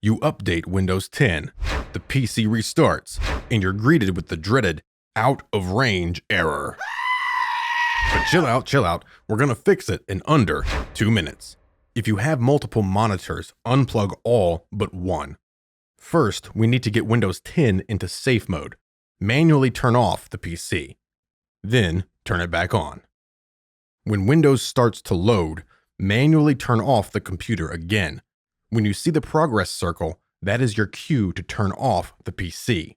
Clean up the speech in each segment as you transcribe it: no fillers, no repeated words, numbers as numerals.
You update Windows 10, the PC restarts, and you're greeted with the dreaded out of range error. But chill out, we're gonna fix it in under 2 minutes. If you have multiple monitors, unplug all but one. First, we need to get Windows 10 into safe mode. Manually turn off the PC. Then, turn it back on. When Windows starts to load, manually turn off the computer again. When you see the progress circle, that is your cue to turn off the PC.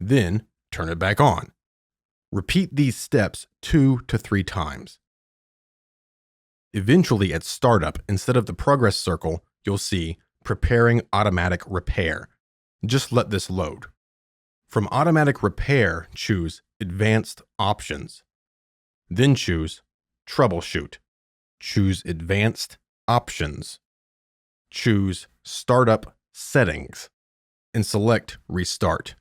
Then, turn it back on. Repeat these steps 2 to 3 times. Eventually, at startup, instead of the progress circle, you'll see Preparing Automatic Repair. Just let this load. From Automatic Repair, choose Advanced Options. Then choose Troubleshoot. Choose Advanced Options. Choose Startup Settings and select Restart.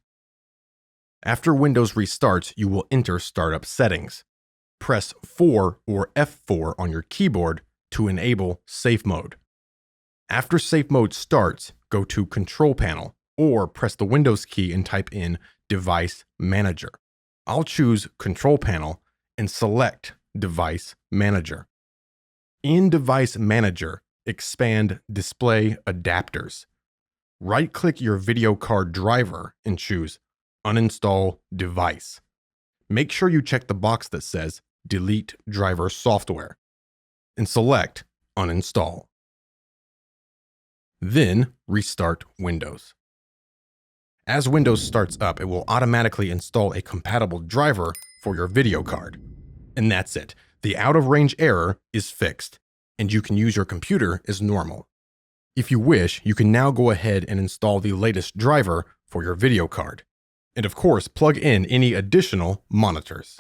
After Windows restarts, you will enter Startup Settings. Press 4 or F4 on your keyboard to enable Safe Mode. After Safe Mode starts, go to Control Panel or press the Windows key and type in Device Manager. I'll choose Control Panel and select Device Manager. In Device Manager, expand Display Adapters. Right-click your video card driver and choose Uninstall Device. Make sure you check the box that says Delete Driver Software and select Uninstall. Then restart Windows. As Windows starts up, it will automatically install a compatible driver for your video card. And that's it. The out-of-range error is fixed, and you can use your computer as normal. If you wish, you can now go ahead and install the latest driver for your video card. And of course, plug in any additional monitors.